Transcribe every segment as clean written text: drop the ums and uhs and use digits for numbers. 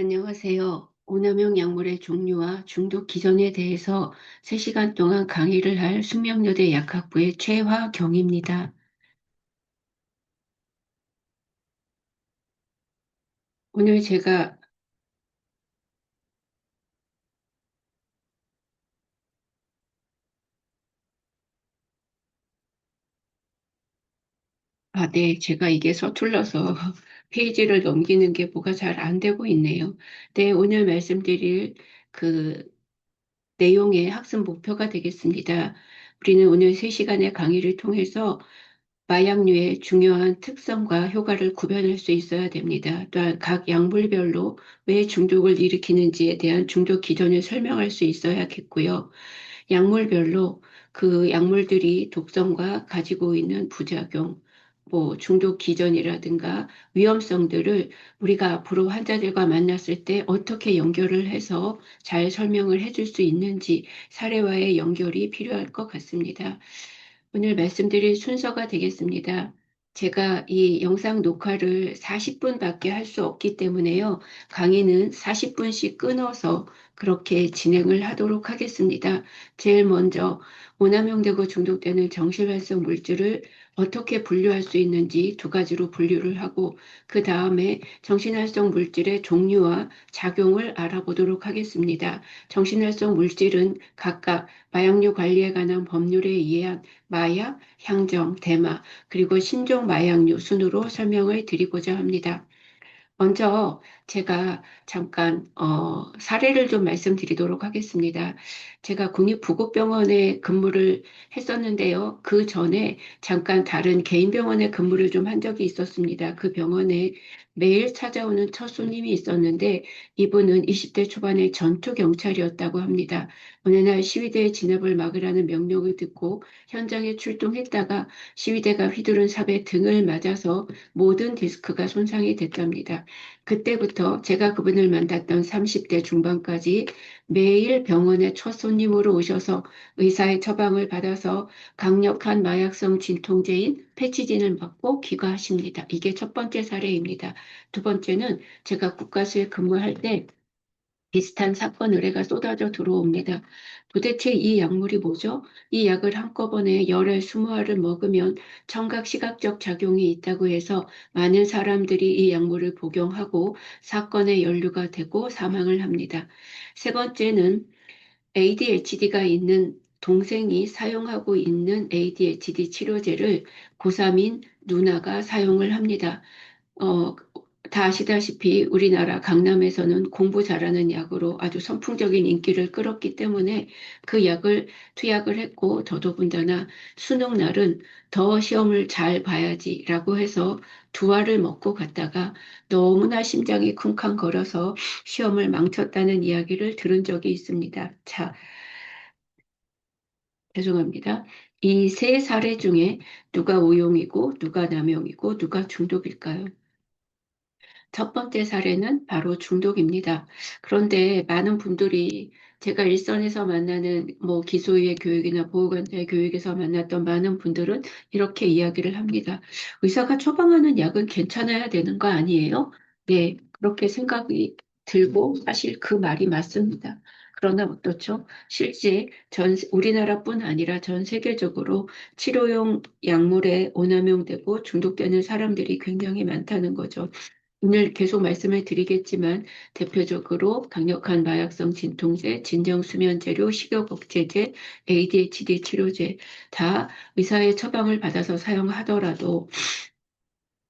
안녕하세요. 오남용 약물의 종류와 중독 기전에 대해서 3시간 동안 강의를 할 숙명여대 약학부의 최화경입니다. 오늘 제가, 네, 제가 이게 서툴러서 페이지를 넘기는 게 뭐가 잘 안 되고 있네요. 네, 오늘 말씀드릴 그 내용의 학습 목표가 되겠습니다. 우리는 오늘 3시간의 강의를 통해서 마약류의 중요한 특성과 효과를 구별할 수 있어야 됩니다. 또한 각 약물별로 왜 중독을 일으키는지에 대한 중독 기전을 설명할 수 있어야겠고요. 약물별로 그 약물들이 독성과 가지고 있는 부작용, 중독 기전이라든가 위험성들을 우리가 앞으로 환자들과 만났을 때 어떻게 연결을 해서 잘 설명을 해줄 수 있는지 사례와의 연결이 필요할 것 같습니다. 오늘 말씀드릴 순서가 되겠습니다. 제가 이 영상 녹화를 40분밖에 할 수 없기 때문에요. 강의는 40분씩 끊어서 그렇게 진행을 하도록 하겠습니다. 제일 먼저 오남용되고 중독되는 정신활성 물질을 어떻게 분류할 수 있는지 두 가지로 분류를 하고 그 다음에 정신활성 물질의 종류와 작용을 알아보도록 하겠습니다. 정신활성 물질은 각각 마약류 관리에 관한 법률에 의한 마약, 향정, 대마, 그리고 신종 마약류 순으로 설명을 드리고자 합니다. 먼저 제가 잠깐 사례를 좀 말씀드리도록 하겠습니다. 제가 국립부국병원에 근무를 했었는데요. 그 전에 잠깐 다른 개인 병원에 근무를 좀 한 적이 있었습니다. 그 병원에 매일 찾아오는 첫 손님이 있었는데 이분은 20대 초반의 전투 경찰이었다고 합니다. 어느 날 시위대의 진압을 막으라는 명령을 듣고 현장에 출동했다가 시위대가 휘두른 삽에 등을 맞아서 모든 디스크가 손상이 됐답니다. 그때부터 제가 그분을 만났던 30대 중반까지 매일 병원에 첫 손님으로 오셔서 의사의 처방을 받아서 강력한 마약성 진통제인 페치진을 맞고 귀가하십니다. 이게 첫 번째 사례입니다. 두 번째는 제가 국가수에 근무할 때 비슷한 사건 의뢰가 쏟아져 들어옵니다. 도대체 이 약물이 뭐죠? 이 약을 한꺼번에 열알, 20알을 먹으면 청각 시각적 작용이 있다고 해서 많은 사람들이 이 약물을 복용하고 사건에 연루가 되고 사망을 합니다. 세 번째는 ADHD가 있는 동생이 사용하고 있는 ADHD 치료제를 고3인 누나가 사용을 합니다. 어, 다 아시다시피 우리나라 강남에서는 공부 잘하는 약으로 아주 선풍적인 인기를 끌었기 때문에 그 약을 투약을 했고 더더군다나 수능 날은 더 시험을 잘 봐야지라고 해서 2알을 먹고 갔다가 너무나 심장이 쿵쾅거려서 시험을 망쳤다는 이야기를 들은 적이 있습니다. 자, 죄송합니다. 이 세 사례 중에 누가 오용이고 누가 남용이고 누가 중독일까요? 첫 번째 사례는 바로 중독입니다. 그런데 많은 분들이 제가 일선에서 만나는 기소의회 교육이나 보호관찰 교육에서 만났던 많은 분들은 이렇게 이야기를 합니다. 의사가 처방하는 약은 괜찮아야 되는 거 아니에요? 네, 그렇게 생각이 들고 사실 그 말이 맞습니다. 그러나 어떻죠? 실제 우리나라뿐 아니라 전 세계적으로 치료용 약물에 오남용되고 중독되는 사람들이 굉장히 많다는 거죠. 오늘 계속 말씀을 드리겠지만 대표적으로 강력한 마약성 진통제, 진정수면제로, 식욕억제제, ADHD 치료제 다 의사의 처방을 받아서 사용하더라도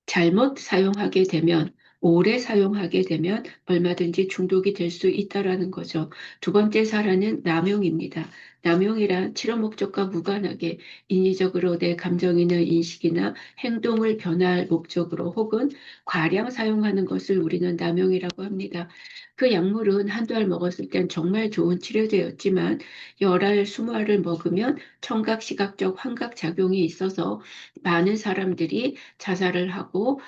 잘못 사용하게 되면 오래 사용하게 되면 얼마든지 중독이 될 수 있다라는 거죠. 두 번째 사례는 남용입니다. 남용이란 치료 목적과 무관하게 인위적으로 내 감정이나 인식이나 행동을 변화할 목적으로 혹은 과량 사용하는 것을 우리는 남용이라고 합니다. 그 약물은 한두 알 먹었을 땐 정말 좋은 치료제였지만 열 알, 20알을 먹으면 청각, 시각적 환각 작용이 있어서 많은 사람들이 자살을 하고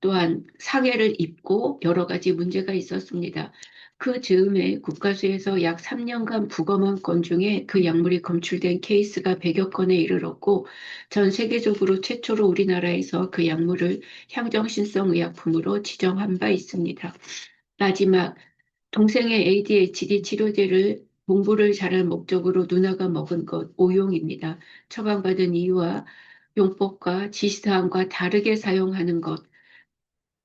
또한 상해를 입고 여러 가지 문제가 있었습니다. 그 즈음에 국가수에서 약 3년간 부검한 건 중에 그 약물이 검출된 케이스가 100여 건에 이르렀고 전 세계적으로 최초로 우리나라에서 그 약물을 향정신성 의약품으로 지정한 바 있습니다. 마지막, 동생의 ADHD 치료제를 공부를 잘할 목적으로 누나가 먹은 것, 오용입니다. 처방받은 이유와 용법과 지시사항과 다르게 사용하는 것,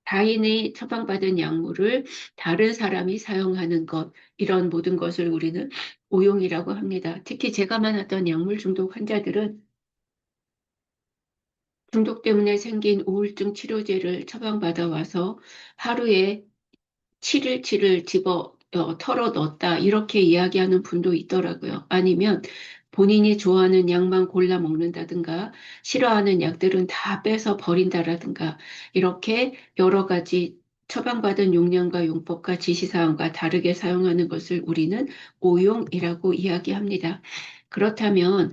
타인이 처방받은 약물을 다른 사람이 사용하는 것, 이런 모든 것을 우리는 오용이라고 합니다. 특히 제가 만났던 약물 중독 환자들은 중독 때문에 생긴 우울증 치료제를 처방받아 와서 하루에 7일치를 털어 넣었다. 이렇게 이야기하는 분도 있더라고요. 아니면 본인이 좋아하는 약만 골라 먹는다든가, 싫어하는 약들은 다 빼서 버린다라든가, 이렇게 여러 가지 처방받은 용량과 용법과 지시사항과 다르게 사용하는 것을 우리는 오용이라고 이야기합니다. 그렇다면,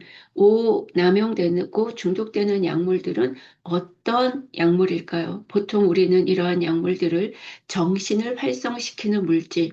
남용되고 중독되는 약물들은 어떤 약물일까요? 보통 우리는 이러한 약물들을 정신을 활성시키는 물질,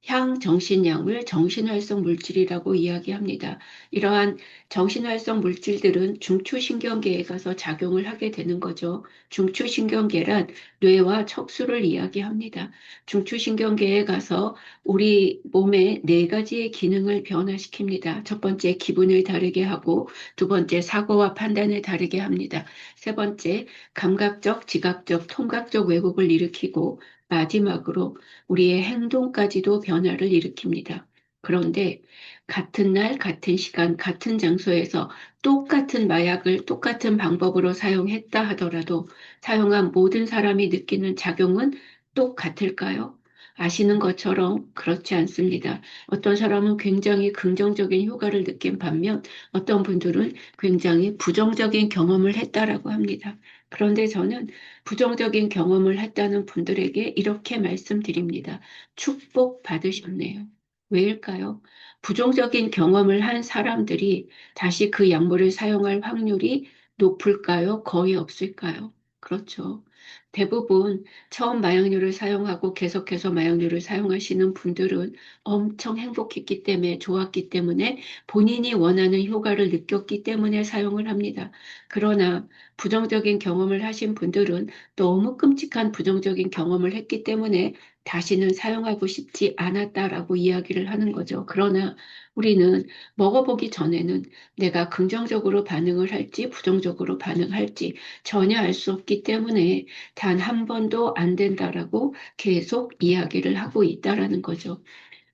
향정신약물, 정신활성 물질이라고 이야기합니다. 이러한 정신활성 물질들은 중추신경계에 가서 작용을 하게 되는 거죠. 중추신경계란 뇌와 척수를 이야기합니다. 중추신경계에 가서 우리 몸의 네 가지의 기능을 변화시킵니다. 첫 번째, 기분을 다르게 하고, 두 번째, 사고와 판단을 다르게 합니다. 세 번째, 감각적, 지각적, 통각적 왜곡을 일으키고, 마지막으로 우리의 행동까지도 변화를 일으킵니다. 그런데 같은 날, 같은 시간, 같은 장소에서 똑같은 마약을 똑같은 방법으로 사용했다 하더라도 사용한 모든 사람이 느끼는 작용은 똑같을까요? 아시는 것처럼 그렇지 않습니다. 어떤 사람은 굉장히 긍정적인 효과를 느낀 반면 어떤 분들은 굉장히 부정적인 경험을 했다라고 합니다. 그런데 저는 부정적인 경험을 했다는 분들에게 이렇게 말씀드립니다. 축복 받으셨네요. 왜일까요? 부정적인 경험을 한 사람들이 다시 그 약물을 사용할 확률이 높을까요? 거의 없을까요? 그렇죠. 대부분 처음 마약류를 사용하고 계속해서 마약류를 사용하시는 분들은 엄청 행복했기 때문에, 좋았기 때문에, 본인이 원하는 효과를 느꼈기 때문에 사용을 합니다. 그러나 부정적인 경험을 하신 분들은 너무 끔찍한 부정적인 경험을 했기 때문에 다시는 사용하고 싶지 않았다라고 이야기를 하는 거죠. 그러나 우리는 먹어보기 전에는 내가 긍정적으로 반응을 할지 부정적으로 반응할지 전혀 알 수 없기 때문에 단 한 번도 안 된다라고 계속 이야기를 하고 있다라는 거죠.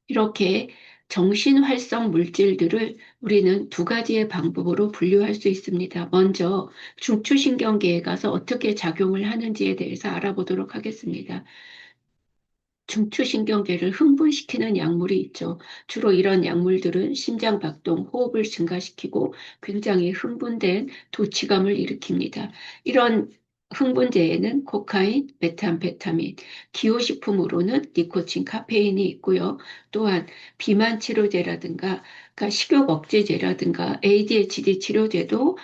이렇게 정신활성 물질들을 우리는 두 가지의 방법으로 분류할 수 있습니다. 먼저 중추신경계에 가서 어떻게 작용을 하는지에 대해서 알아보도록 하겠습니다. 중추신경계를 흥분시키는 약물이 있죠. 주로 이런 약물들은 심장박동, 호흡을 증가시키고 굉장히 흥분된 도취감을 일으킵니다. 이런 흥분제에는 코카인, 메탄페타민, 기호식품으로는 니코틴, 카페인이 있고요. 또한 비만 치료제라든가 그러니까 식욕 억제제라든가 ADHD 치료제도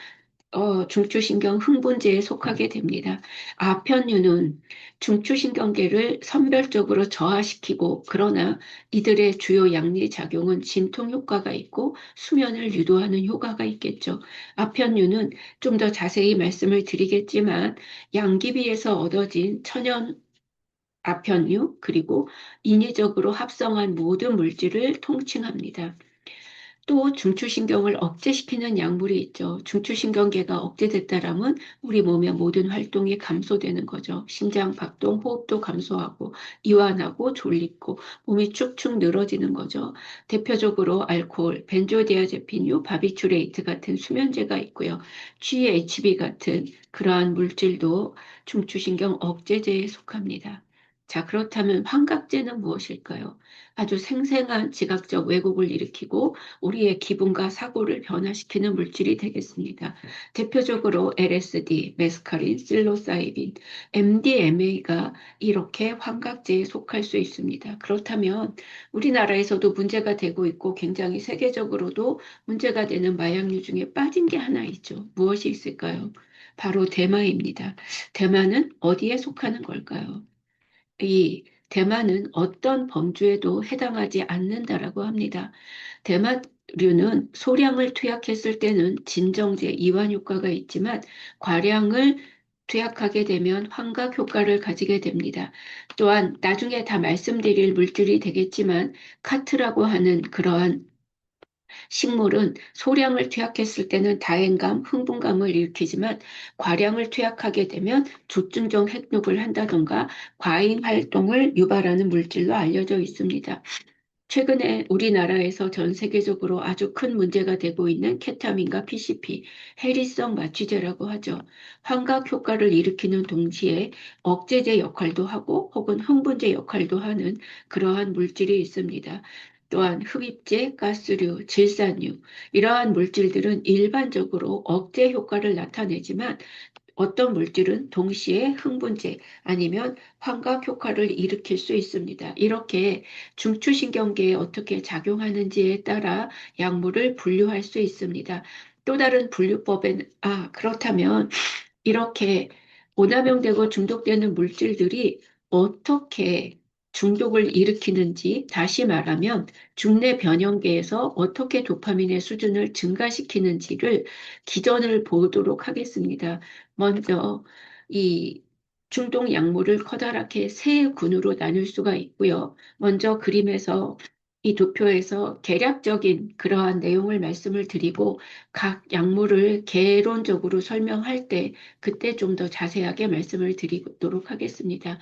중추신경 흥분제에 속하게 됩니다. 아편류는 중추신경계를 선별적으로 저하시키고, 그러나 이들의 주요 양리 작용은 진통 효과가 있고 수면을 유도하는 효과가 있겠죠. 아편류는 좀 더 자세히 말씀을 드리겠지만 양귀비에서 얻어진 천연 아편류 그리고 인위적으로 합성한 모든 물질을 통칭합니다. 또 중추신경을 억제시키는 약물이 있죠. 중추신경계가 억제됐다라면 우리 몸의 모든 활동이 감소되는 거죠. 심장 박동, 호흡도 감소하고 이완하고 졸리고 몸이 축축 늘어지는 거죠. 대표적으로 알코올, 벤조디아제핀류, 바비추레이트 같은 수면제가 있고요. GHB 같은 그러한 물질도 중추신경 억제제에 속합니다. 자, 그렇다면 환각제는 무엇일까요? 아주 생생한 지각적 왜곡을 일으키고 우리의 기분과 사고를 변화시키는 물질이 되겠습니다. 대표적으로 LSD, 메스카린, 실로사이빈, MDMA가 이렇게 환각제에 속할 수 있습니다. 그렇다면 우리나라에서도 문제가 되고 있고 굉장히 세계적으로도 문제가 되는 마약류 중에 빠진 게 하나 있죠. 무엇이 있을까요? 바로 대마입니다. 대마는 어디에 속하는 걸까요? 이 대마는 어떤 범주에도 해당하지 않는다라고 합니다. 대마류는 소량을 투약했을 때는 진정제, 이완 효과가 있지만 과량을 투약하게 되면 환각 효과를 가지게 됩니다. 또한 나중에 다 말씀드릴 물질이 되겠지만 카트라고 하는 그러한 식물은 소량을 투약했을 때는 다행감, 흥분감을 일으키지만 과량을 투약하게 되면 조증정 핵녹을 한다던가 과잉 활동을 유발하는 물질로 알려져 있습니다. 최근에 우리나라에서 전 세계적으로 아주 큰 문제가 되고 있는 케타민과 PCP, 해리성 마취제라고 하죠. 환각 효과를 일으키는 동시에 억제제 역할도 하고 혹은 흥분제 역할도 하는 그러한 물질이 있습니다. 또한 흡입제, 가스류, 질산류, 이러한 물질들은 일반적으로 억제 효과를 나타내지만 어떤 물질은 동시에 흥분제 아니면 환각 효과를 일으킬 수 있습니다. 이렇게 중추신경계에 어떻게 작용하는지에 따라 약물을 분류할 수 있습니다. 또 다른 분류법엔, 그렇다면 이렇게 오남용되고 중독되는 물질들이 어떻게 중독을 일으키는지, 다시 말하면 중내 변형계에서 어떻게 도파민의 수준을 증가시키는지를 기전을 보도록 하겠습니다. 먼저 이 중독 약물을 커다랗게 세 군으로 나눌 수가 있고요. 먼저 그림에서 이 도표에서 개략적인 그러한 내용을 말씀을 드리고 각 약물을 개론적으로 설명할 때 그때 좀 더 자세하게 말씀을 드리도록 하겠습니다.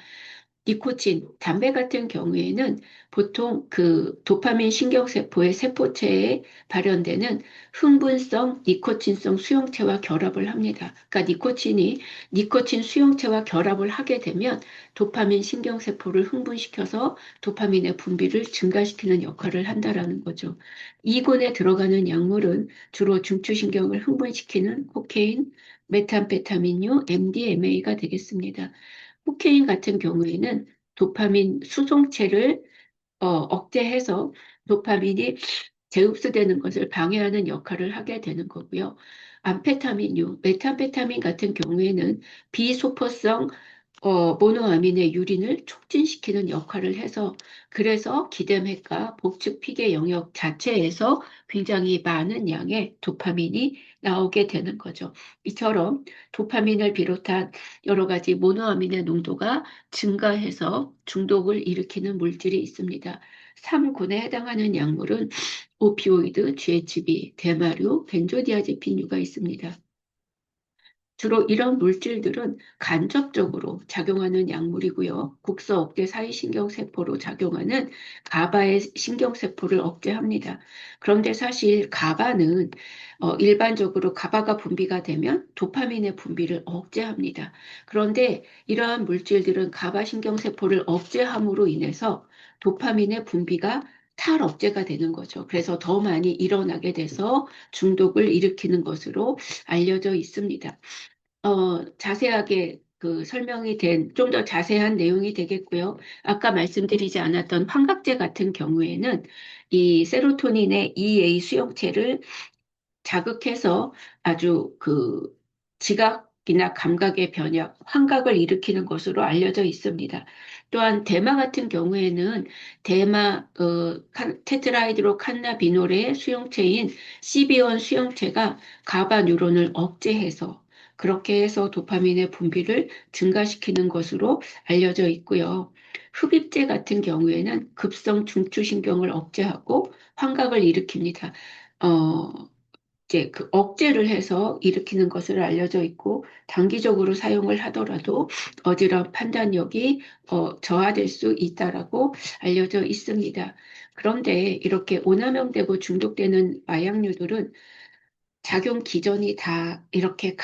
니코틴, 담배 같은 경우에는 보통 그 도파민 신경세포의 세포체에 발현되는 흥분성 니코틴성 수용체와 결합을 합니다. 그러니까 니코틴이 니코틴 수용체와 결합을 하게 되면 도파민 신경세포를 흥분시켜서 도파민의 분비를 증가시키는 역할을 한다라는 거죠. 이군에 들어가는 약물은 주로 중추신경을 흥분시키는 코케인, 메탄페타민류, MDMA가 되겠습니다. 코케인 같은 경우에는 도파민 수송체를 억제해서 도파민이 재흡수되는 것을 방해하는 역할을 하게 되는 거고요. 암페타민류, 메탄페타민 같은 경우에는 비소포성 모노아민의 유린을 촉진시키는 역할을 해서 그래서 기대맥과 복측 피계 영역 자체에서 굉장히 많은 양의 도파민이 나오게 되는 거죠. 이처럼 도파민을 비롯한 여러 가지 모노아민의 농도가 증가해서 중독을 일으키는 물질이 있습니다. 3군에 해당하는 약물은 오피오이드, GHB, 대마류, 벤조디아제핀류가 있습니다. 주로 이런 물질들은 간접적으로 작용하는 약물이고요. 국소 억제 사이신경세포로 작용하는 가바의 신경세포를 억제합니다. 그런데 사실 가바는 일반적으로 가바가 분비가 되면 도파민의 분비를 억제합니다. 그런데 이러한 물질들은 가바 신경세포를 억제함으로 인해서 도파민의 분비가 탈억제가 되는 거죠. 그래서 더 많이 일어나게 돼서 중독을 일으키는 것으로 알려져 있습니다. 자세하게 그 설명이 된 좀 더 자세한 내용이 되겠고요. 아까 말씀드리지 않았던 환각제 같은 경우에는 이 세로토닌의 EA 수용체를 자극해서 아주 그 지각이나 감각의 변형, 환각을 일으키는 것으로 알려져 있습니다. 또한 대마 같은 경우에는 대마 테트라이드로 칸나비놀의 수용체인 CB1 수용체가 가바 뉴론을 억제해서 그렇게 해서 도파민의 분비를 증가시키는 것으로 알려져 있고요. 흡입제 같은 경우에는 급성 중추신경을 억제하고 환각을 일으킵니다. 어, 이제 그 억제를 해서 일으키는 것으로 알려져 있고 단기적으로 사용을 하더라도 어지러운 판단력이 저하될 수 있다라고 알려져 있습니다. 그런데 이렇게 오남용되고 중독되는 마약류들은 작용 기전이 다 이렇게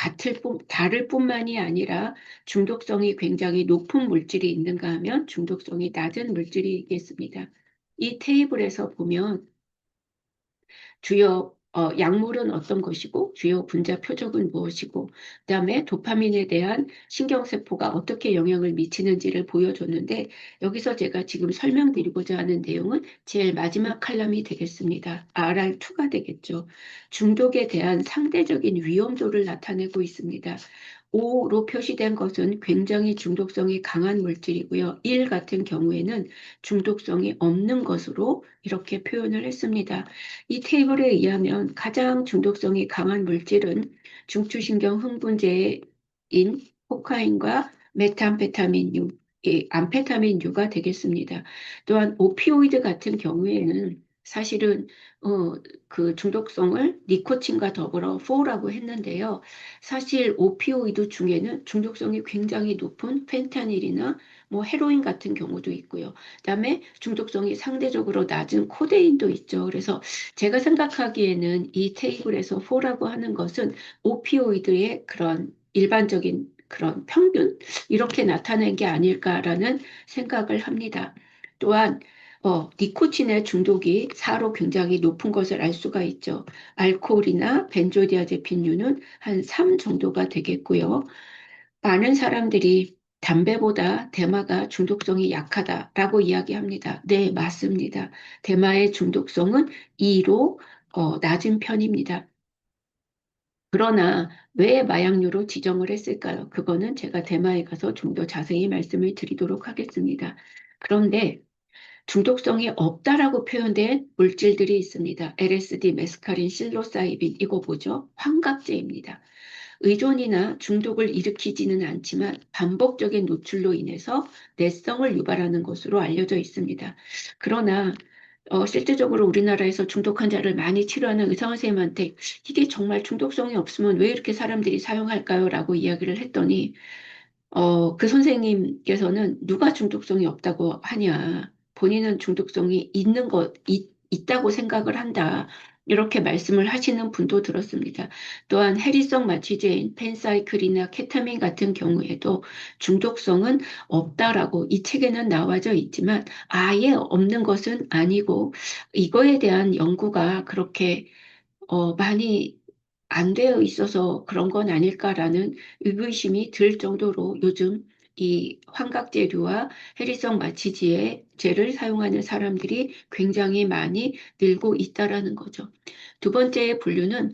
다를 뿐만이 아니라 중독성이 굉장히 높은 물질이 있는가 하면 중독성이 낮은 물질이 있겠습니다. 이 테이블에서 보면 주요 약물은 어떤 것이고 주요 분자 표적은 무엇이고 그다음에 도파민에 대한 신경세포가 어떻게 영향을 미치는지를 보여줬는데 여기서 제가 지금 설명드리고자 하는 내용은 제일 마지막 칼럼이 되겠습니다. RR2가 되겠죠. 중독에 대한 상대적인 위험도를 나타내고 있습니다. 5로 표시된 것은 굉장히 중독성이 강한 물질이고요. 1 같은 경우에는 중독성이 없는 것으로 이렇게 표현을 했습니다. 이 테이블에 의하면 가장 중독성이 강한 물질은 중추신경 흥분제인 코카인과 메탄페타민류, 이 암페타민류가 되겠습니다. 또한 오피오이드 같은 경우에는 사실은 그 중독성을 니코틴과 더불어 4라고 했는데요. 사실 오피오이드 중에는 중독성이 굉장히 높은 펜타닐이나 뭐 헤로인 같은 경우도 있고요. 그다음에 중독성이 상대적으로 낮은 코데인도 있죠. 그래서 제가 생각하기에는 이 테이블에서 4라고 하는 것은 오피오이드의 그런 일반적인 그런 평균 이렇게 나타낸 게 아닐까라는 생각을 합니다. 또한 니코틴의 중독이 4로 굉장히 높은 것을 알 수가 있죠. 알코올이나 벤조디아제핀류는 한 3 정도가 되겠고요. 많은 사람들이 담배보다 대마가 중독성이 약하다라고 이야기합니다. 네, 맞습니다. 대마의 중독성은 2로 낮은 편입니다. 그러나 왜 마약류로 지정을 했을까요? 그거는 제가 대마에 가서 좀 더 자세히 말씀을 드리도록 하겠습니다. 그런데 중독성이 없다라고 표현된 물질들이 있습니다. LSD, 메스카린, 실로사이빈, 이거 뭐죠? 환각제입니다. 의존이나 중독을 일으키지는 않지만 반복적인 노출로 인해서 내성을 유발하는 것으로 알려져 있습니다. 그러나 실제적으로 우리나라에서 중독 환자를 많이 치료하는 의사 선생님한테 이게 정말 중독성이 없으면 왜 이렇게 사람들이 사용할까요? 라고 이야기를 했더니 그 선생님께서는 누가 중독성이 없다고 하냐. 본인은 중독성이 있다고 생각을 한다. 이렇게 말씀을 하시는 분도 들었습니다. 또한 해리성 마취제인 펜사이클이나 케타민 같은 경우에도 중독성은 없다라고 이 책에는 나와져 있지만 아예 없는 것은 아니고 이거에 대한 연구가 그렇게 많이 안 되어 있어서 그런 건 아닐까라는 의구심이 들 정도로 요즘 이 환각제류와 해리성 마취제를 사용하는 사람들이 굉장히 많이 늘고 있다라는 거죠. 두 번째의 분류는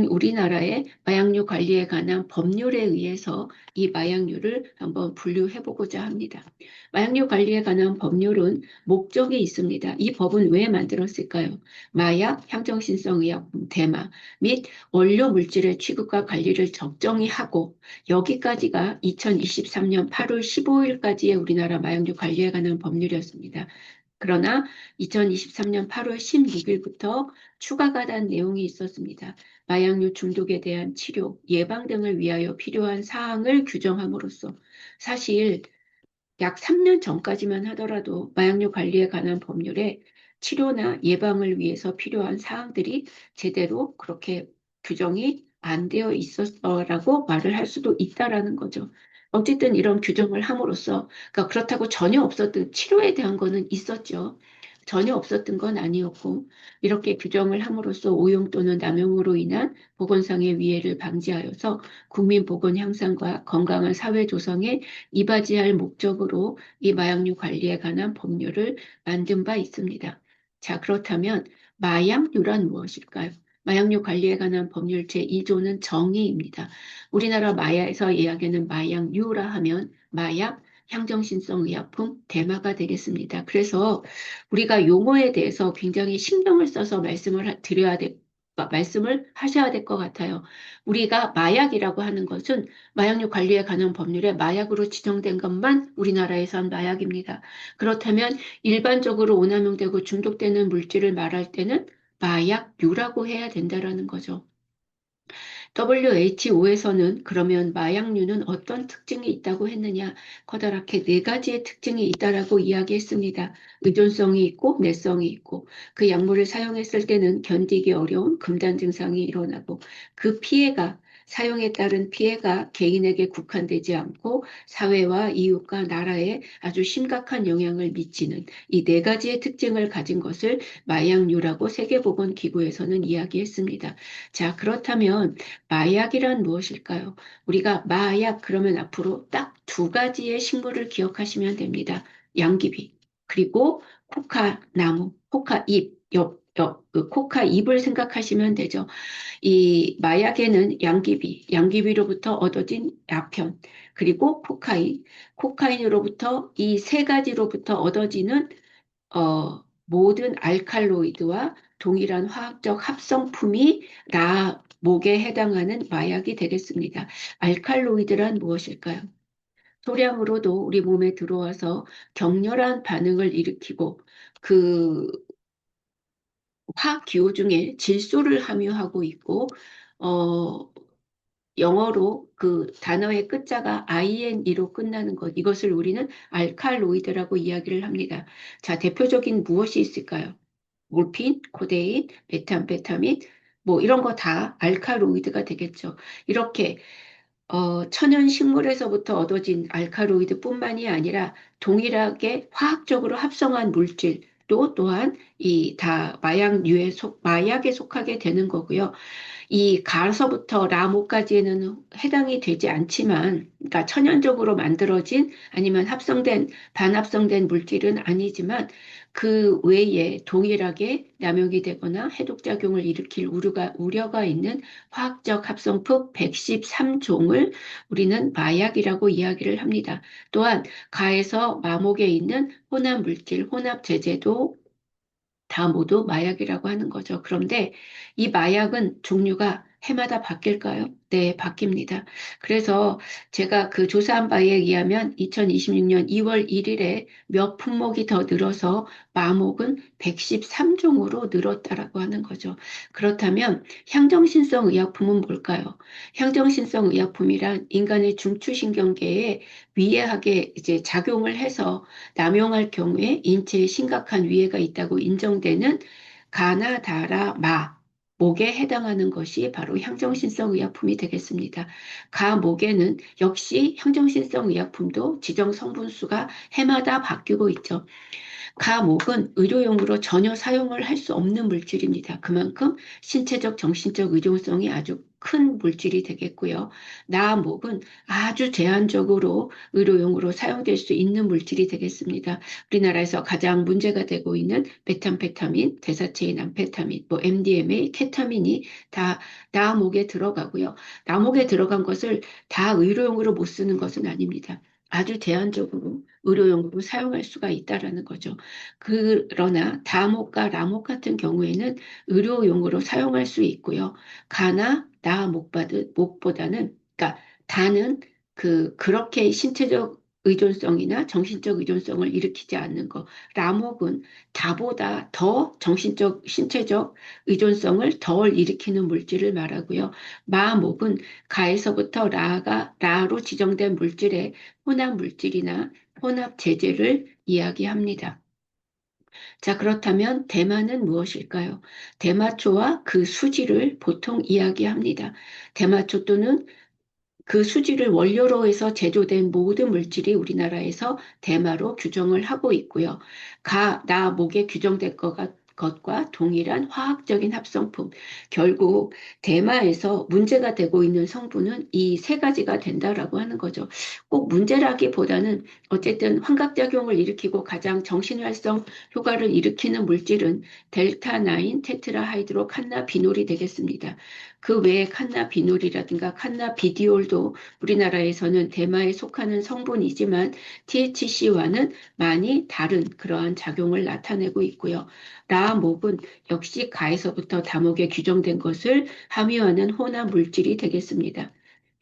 우리나라의 마약류 관리에 관한 법률에 의해서 이 마약류를 한번 분류해 보고자 합니다. 마약류 관리에 관한 법률은 목적이 있습니다. 이 법은 왜 만들었을까요? 마약, 향정신성의약품, 대마 및 원료 물질의 취급과 관리를 적정히 하고 여기까지가 2023년 8월 15일까지의 우리나라 마약류 관리에 관한 법률이었습니다. 그러나 2023년 8월 16일부터 추가가 된 내용이 있었습니다. 마약류 중독에 대한 치료, 예방 등을 위하여 필요한 사항을 규정함으로써 사실 약 3년 전까지만 하더라도 마약류 관리에 관한 법률에 치료나 예방을 위해서 필요한 사항들이 제대로 그렇게 규정이 안 되어 있었어라고 말을 할 수도 있다라는 거죠. 어쨌든 이런 규정을 함으로써, 그러니까 그렇다고 전혀 없었던 치료에 대한 거는 있었죠. 전혀 없었던 건 아니었고, 이렇게 규정을 함으로써 오용 또는 남용으로 인한 보건상의 위해를 방지하여서 국민 보건 향상과 건강한 사회 조성에 이바지할 목적으로 이 마약류 관리에 관한 법률을 만든 바 있습니다. 자, 그렇다면 마약류란 무엇일까요? 마약류 관리에 관한 법률 제2조는 정의입니다. 우리나라 마야에서 이야기하는 마약류라 하면 마약, 향정신성 의약품, 대마가 되겠습니다. 그래서 우리가 용어에 대해서 굉장히 신경을 써서 말씀을 하셔야 될 것 같아요. 우리가 마약이라고 하는 것은 마약류 관리에 관한 법률에 마약으로 지정된 것만 우리나라에선 마약입니다. 그렇다면 일반적으로 오남용되고 중독되는 물질을 말할 때는 마약류라고 해야 된다라는 거죠. WHO에서는 그러면 마약류는 어떤 특징이 있다고 했느냐? 커다랗게 네 가지의 특징이 있다라고 이야기했습니다. 의존성이 있고 내성이 있고 그 약물을 사용했을 때는 견디기 어려운 금단 증상이 일어나고 그 피해가 사용에 따른 피해가 개인에게 국한되지 않고 사회와 이웃과 나라에 아주 심각한 영향을 미치는 이 네 가지의 특징을 가진 것을 마약류라고 세계보건기구에서는 이야기했습니다. 자, 그렇다면 마약이란 무엇일까요? 우리가 마약 그러면 앞으로 딱 두 가지의 식물을 기억하시면 됩니다. 양귀비 그리고 코카나무, 코카잎, 그 코카잎을 생각하시면 되죠. 이 마약에는 양귀비로부터 얻어진 아편, 그리고 코카인으로부터 이 세 가지로부터 얻어지는 모든 알칼로이드와 동일한 화학적 합성품이 목에 해당하는 마약이 되겠습니다. 알칼로이드란 무엇일까요? 소량으로도 우리 몸에 들어와서 격렬한 반응을 일으키고 그 화학 기호 중에 질소를 함유하고 있고 어, 영어로 그 단어의 끝자가 INE로 끝나는 것, 이것을 우리는 알칼로이드라고 이야기를 합니다. 자, 대표적인 무엇이 있을까요? 몰핀, 코데인, 메탄페타민, 뭐 이런 거 다 알칼로이드가 되겠죠. 이렇게 천연 식물에서부터 얻어진 알칼로이드뿐만이 아니라 동일하게 화학적으로 합성한 물질도 또한 이 다 마약에 속하게 되는 거고요. 이 가서부터 라모까지는 해당이 되지 않지만, 그러니까 천연적으로 만들어진 아니면 반합성된 물질은 아니지만 그 외에 동일하게 남용이 되거나 해독작용을 일으킬 우려가 있는 화학적 합성품 113종을 우리는 마약이라고 이야기를 합니다. 또한 가에서 마목에 있는 혼합 물질, 혼합 제제도 다 모두 마약이라고 하는 거죠. 그런데 이 마약은 종류가 해마다 바뀔까요? 네, 바뀝니다. 그래서 제가 그 조사한 바에 의하면 2026년 2월 1일에 몇 품목이 더 늘어서 마목은 113종으로 늘었다라고 하는 거죠. 그렇다면 향정신성 의약품은 뭘까요? 향정신성 의약품이란 인간의 중추신경계에 위해하게 이제 작용을 해서 남용할 경우에 인체에 심각한 위해가 있다고 인정되는 가나다라 목에 해당하는 것이 바로 향정신성 의약품이 되겠습니다. 목에는 역시 향정신성 의약품도 지정 성분수가 해마다 바뀌고 있죠. 가목은 의료용으로 전혀 사용을 할 수 없는 물질입니다. 그만큼 신체적, 정신적 의존성이 아주 큰 물질이 되겠고요. 나목은 아주 제한적으로 의료용으로 사용될 수 있는 물질이 되겠습니다. 우리나라에서 가장 문제가 되고 있는 메탄페타민, 대사체인 암페타민, 뭐 MDMA, 케타민이 다 나목에 들어가고요. 나목에 들어간 것을 다 의료용으로 못 쓰는 것은 아닙니다. 아주 제한적으로 의료용으로 사용할 수가 있다라는 거죠. 그러나 다목과 라목 같은 경우에는 의료용으로 사용할 수 있고요. 가나 목보다는, 그러니까 다는 그렇게 신체적 의존성이나 정신적 의존성을 일으키지 않는 것. 라목은 다보다 더 신체적 의존성을 덜 일으키는 물질을 말하고요. 마목은 가에서부터 라로 지정된 물질의 혼합 물질이나 혼합 제제를 이야기합니다. 자, 그렇다면 대마는 무엇일까요? 대마초와 그 수지를 보통 이야기합니다. 대마초 또는 그 수지를 원료로 해서 제조된 모든 물질이 우리나라에서 대마로 규정을 하고 있고요. 목에 규정된 것과 동일한 화학적인 합성품. 결국 대마에서 문제가 되고 있는 성분은 이 세 가지가 된다라고 하는 거죠. 꼭 문제라기보다는 어쨌든 환각작용을 일으키고 가장 정신활성 효과를 일으키는 물질은 델타9 테트라하이드로 칸나비놀이 되겠습니다. 그 외에 칸나비놀이라든가 칸나비디올도 우리나라에서는 대마에 속하는 성분이지만 THC와는 많이 다른 그러한 작용을 나타내고 있고요. 라목은 역시 가에서부터 다목에 규정된 것을 함유하는 혼합 물질이 되겠습니다.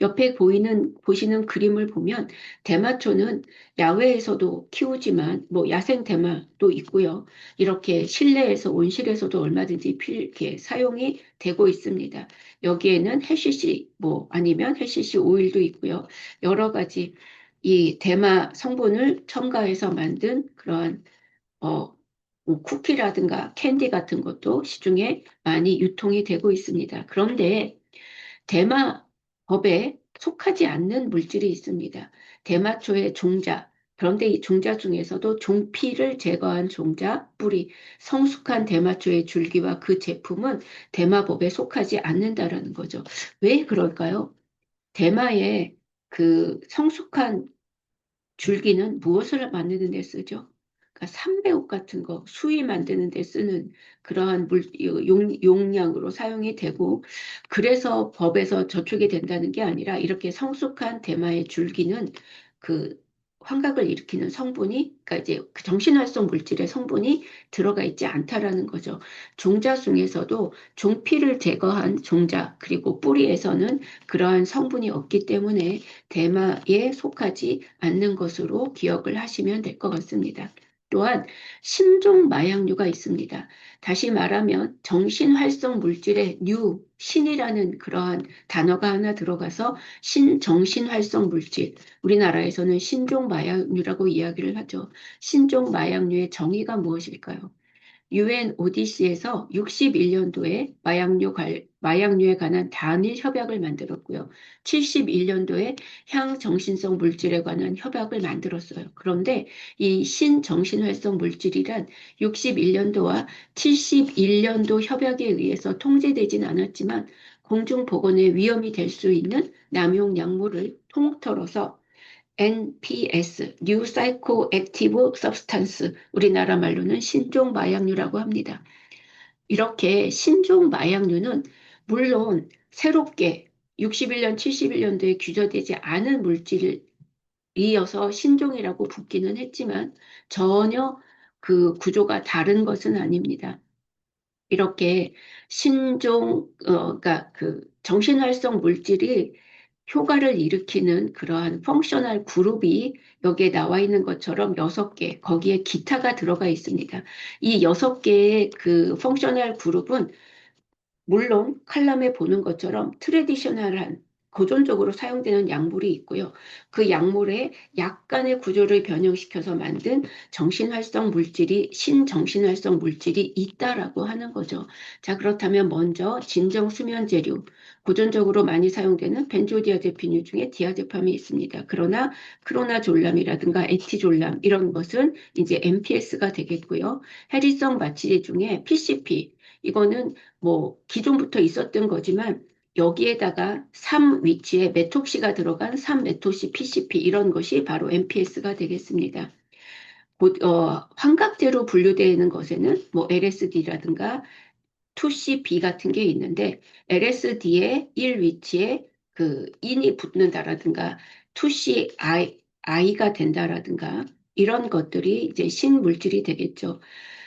옆에 보시는 그림을 보면 대마초는 야외에서도 키우지만 뭐 야생 대마도 있고요. 이렇게 실내에서 온실에서도 얼마든지 이렇게 사용이 되고 있습니다. 여기에는 해시시 뭐 아니면 해시시 오일도 있고요. 여러 가지 이 대마 성분을 첨가해서 만든 그러한 뭐 쿠키라든가 캔디 같은 것도 시중에 많이 유통이 되고 있습니다. 그런데 대마 법에 속하지 않는 물질이 있습니다. 대마초의 종자. 그런데 이 종자 중에서도 종피를 제거한 종자, 뿌리, 성숙한 대마초의 줄기와 그 제품은 대마법에 속하지 않는다라는 거죠. 왜 그럴까요? 대마의 그 성숙한 줄기는 무엇을 만드는 데 쓰죠? 그러니까 삼배옥 같은 거, 수위 만드는 데 쓰는 그러한 용량으로 사용이 되고, 그래서 법에서 저촉이 된다는 게 아니라 이렇게 성숙한 대마의 줄기는 그 환각을 일으키는 성분이, 그러니까 이제 그 정신활성 물질의 성분이 들어가 있지 않다라는 거죠. 종자 중에서도 종피를 제거한 종자, 그리고 뿌리에서는 그러한 성분이 없기 때문에 대마에 속하지 않는 것으로 기억을 하시면 될 것 같습니다. 또한 신종 마약류가 있습니다. 다시 말하면 정신활성 물질의 뉴, 신이라는 그러한 단어가 하나 들어가서 신정신활성 물질, 우리나라에서는 신종 마약류라고 이야기를 하죠. 신종 마약류의 정의가 무엇일까요? 유엔 오디시에서 61년도에 마약류에 관한 단일 협약을 만들었고요. 71년도에 향정신성 물질에 관한 협약을 만들었어요. 그런데 이 신정신활성 물질이란 61년도와 71년도 협약에 의해서 통제되진 않았지만 공중보건에 위험이 될 수 있는 남용 약물을 통틀어서 NPS, New Psychoactive Substance, 우리나라 말로는 신종 마약류라고 합니다. 이렇게 신종 마약류는 물론 새롭게 61년, 71년도에 규제되지 않은 물질을 이어서 신종이라고 붙기는 했지만 전혀 그 구조가 다른 것은 아닙니다. 이렇게 그러니까 그 정신활성 물질이 효과를 일으키는 그러한 펑셔널 그룹이 여기에 나와 있는 것처럼 6개, 거기에 기타가 들어가 있습니다. 이 6개의 그 펑셔널 그룹은 물론 칼럼에 보는 것처럼 트레디셔널한 고전적으로 사용되는 약물이 있고요. 그 약물에 약간의 구조를 변형시켜서 만든 정신활성 물질이 신정신활성 물질이 있다라고 하는 거죠. 자, 그렇다면 먼저 진정수면제류, 고전적으로 많이 사용되는 벤조디아제피류 중에 디아제팜이 있습니다. 그러나 크로나졸람이라든가 에티졸람 이런 것은 이제 MPS가 되겠고요. 해리성 마취제 중에 PCP, 이거는 뭐 기존부터 있었던 거지만 여기에다가 3 위치에 메톡시가 들어간 3메토시 PCP 이런 것이 바로 MPS가 되겠습니다. 환각제로 분류되어 있는 것에는 뭐 LSD라든가 2CB 같은 게 있는데 LSD의 1 위치에 그 인이 붙는다라든가 2CI가 된다라든가 이런 것들이 이제 신물질이 되겠죠.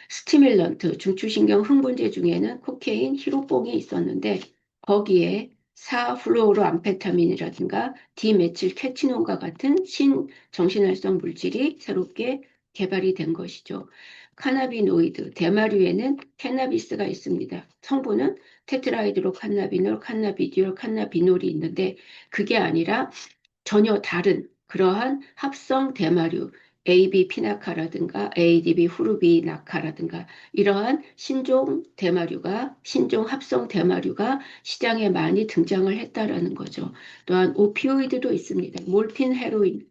스티뮬런트, 중추신경 흥분제 중에는 코케인, 히로뽕이 있었는데 거기에 4플루오로암페타민이라든가 디메틸케치논과 같은 신정신활성 물질이 새롭게 개발이 된 것이죠. 카나비노이드, 대마류에는 캐나비스가 있습니다. 성분은 테트라이드로 칸나비놀, 칸나비디올, 칸나비놀이 있는데 그게 아니라 전혀 다른 그러한 합성 대마류, AB 피나카라든가 ADB 후루비 나카라든가 이러한 신종 합성 대마류가 시장에 많이 등장을 했다라는 거죠. 또한 오피오이드도 있습니다. 몰핀, 헤로인,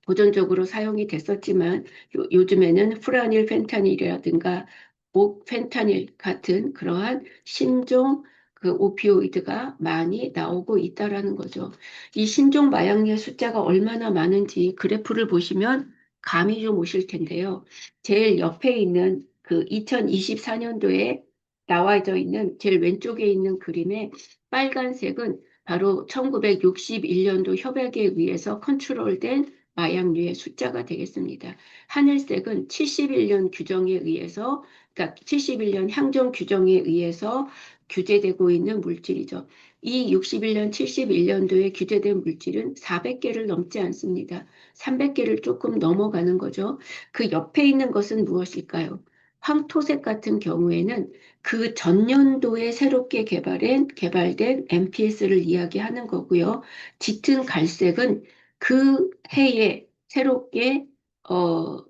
보존적으로 사용이 됐었지만 요즘에는 프라닐 펜타닐이라든가 옥펜타닐 같은 그러한 신종 그 오피오이드가 많이 나오고 있다라는 거죠. 이 신종 마약류의 숫자가 얼마나 많은지 그래프를 보시면 감이 좀 오실 텐데요. 제일 옆에 있는 그 2024년도에 나와져 있는 제일 왼쪽에 있는 그림의 빨간색은 바로 1961년도 협약에 의해서 컨트롤된 마약류의 숫자가 되겠습니다. 하늘색은 71년 규정에 의해서, 그러니까 71년 향정 규정에 의해서 규제되고 있는 물질이죠. 이 61년, 71년도에 규제된 물질은 400개를 넘지 않습니다. 300개를 조금 넘어가는 거죠. 그 옆에 있는 것은 무엇일까요? 황토색 같은 경우에는 그 전년도에 새롭게 개발된 MPS를 이야기하는 거고요. 짙은 갈색은 그 해에 새롭게 어,